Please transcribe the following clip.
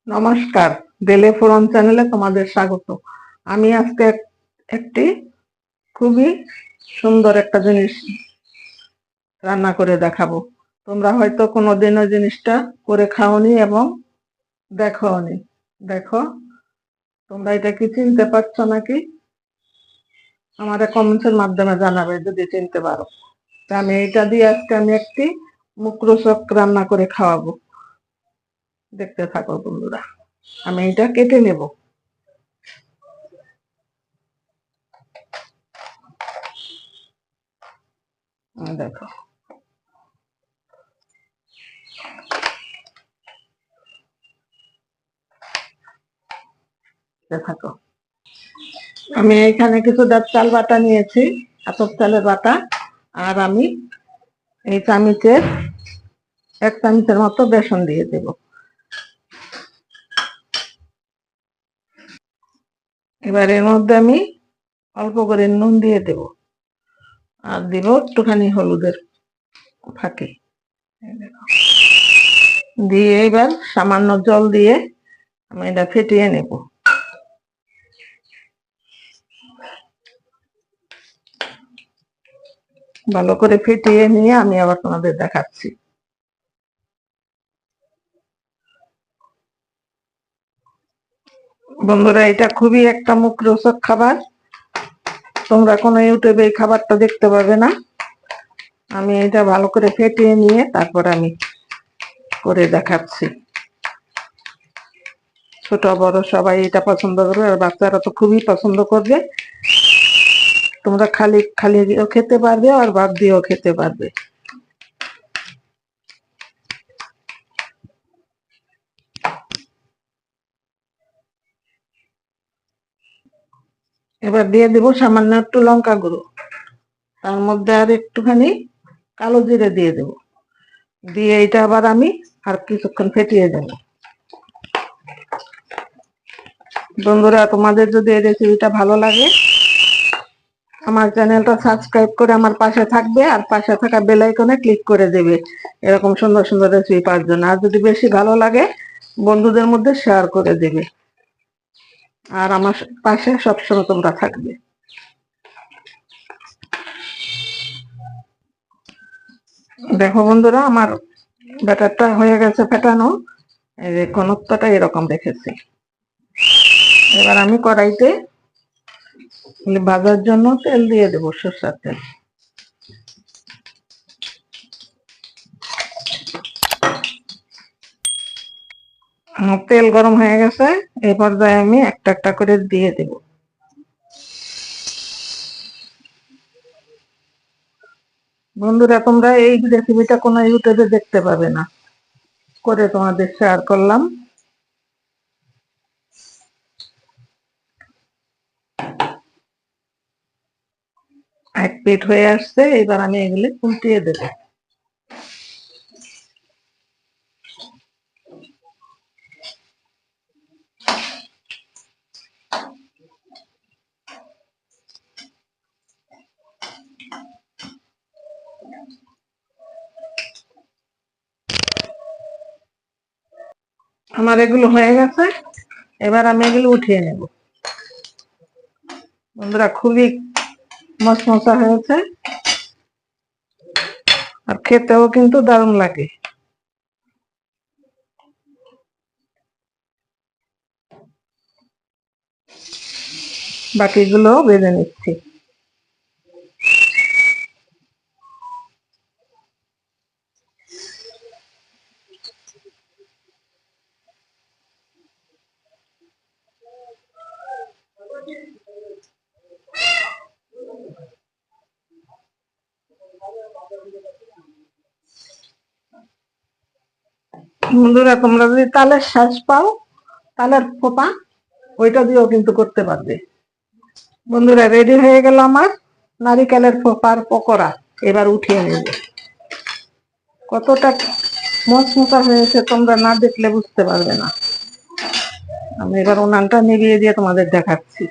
নমস্কার, বেলে ফোরন চ্যানেলে তোমাদের স্বাগত। আমি আজকে একটি খুবই সুন্দর একটা জিনিস রান্না করে দেখাবো। তোমরা হয়তো কোনোদিন ওই জিনিসটা করে খাওনি এবং দেখোনি। দেখো, তোমরা এটা কি চিনতে পারছো নাকি? আমাদের কমেন্টের মাধ্যমে জানাবে যদি চিনতে পারো। আমি এটা দিয়ে আজকে একটি মুখরোচক রান্না করে খাওয়াবো। দেখতে থাকো বন্ধুরা। আমি এটা কেটে নেব। দেখো, থাকো। আমি এখানে কিছু চাল বাটা নিয়েছি, আতপ চালের বাটা। আর আমি এই চামচের 1 চামচের মতো বেসন দিয়ে দেব। এবার এর মধ্যে আমি অল্প করে নুন দিয়ে দেব, আর দিব একটুখানি হলুদের ফাঁকি দিয়ে এবার সামান্য জল দিয়ে আমি এটা ফেটিয়ে নেব। ভালো করে ফেটিয়ে নিয়ে আমি আবার তোমাদের দেখাচ্ছি। বন্ধুরা, এটা খুবই একটা মুখরোচক খাবার। তোমরা কোনো ইউটিউবে এই খাবারটা দেখতে পাবে না। আমি এটা ভালো করে ফেটিয়ে নিয়ে তারপর আমি করে দেখাচ্ছি। ছোট বড় সবাই এটা পছন্দ করবে, আর বাচ্চারা তো খুবই পছন্দ করবে। তোমরা খালি খালি দিয়েও খেতে পারবে আর ভাত দিয়েও খেতে পারবে। এবার দিয়ে দেব সামান্য একটু লঙ্কা গুঁড়ো, তার মধ্যে আর একটুখানি কালো জিরে দিয়ে দেব। দিয়ে এটা আবার আমি আর কিছুক্ষণ ফেটিয়ে দেব। বন্ধুরা, তোমাদের যদি এই রেসিপিটা ভালো লাগে, আমার চ্যানেলটা সাবস্ক্রাইব করে আমার পাশে থাকবে, আর পাশে থাকা বেল আইকনে ক্লিক করে দেবে এরকম সুন্দর সুন্দর রেসিপি পাওয়ার জন্য। আর যদি বেশি ভালো লাগে, বন্ধুদের মধ্যে শেয়ার করে দেবে। আর আমার পাশে সবসময় তোমরা থাকবে। দেখো বন্ধুরা, আমার ব্যাটারটা হয়ে গেছে ফেটানো। এই যে ঘনত্বটা এরকম রেখেছি। এবার আমি কড়াইতে ভাজার জন্য তেল দিয়ে দেবো, সরষের তেল। তেল গরম হয়ে গেছে, এই পর্যায়ে আমি একটা একটা করে দিয়ে দেব। বন্ধুরা, তোমরা এই রেসিপিটা কোনো ইউটিউবে দেখতে পাবে না, করে তোমাদের শেয়ার করলাম। এক পিঠ হয়ে আসছে, এবার আমি এগুলি উল্টিয়ে দেব। আমার এগুলো হয়ে গেছে, এবার আমি এগুলো উঠিয়ে নেব। বন্ধুরা, খুবই মচমচা হয়েছে, আর খেতেও কিন্তু দারুণ লাগে। বাকিগুলো ভেজে নিচ্ছি। বন্ধুরা, তোমরা যদি তালের শ্বাস পাও, তালের ফোঁপা, ওইটা দিয়েও কিন্তু করতে পারবে। বন্ধুরা, রেডি হয়ে গেল আমার নারিকেলের ফোঁপার পকোড়া। এবার উঠিয়ে নেব। কতটা মচমচা হয়েছে তোমরা না দেখলে বুঝতে পারবে না। আমি এবার উনানটা নিভিয়ে দিয়ে তোমাদের দেখাচ্ছি।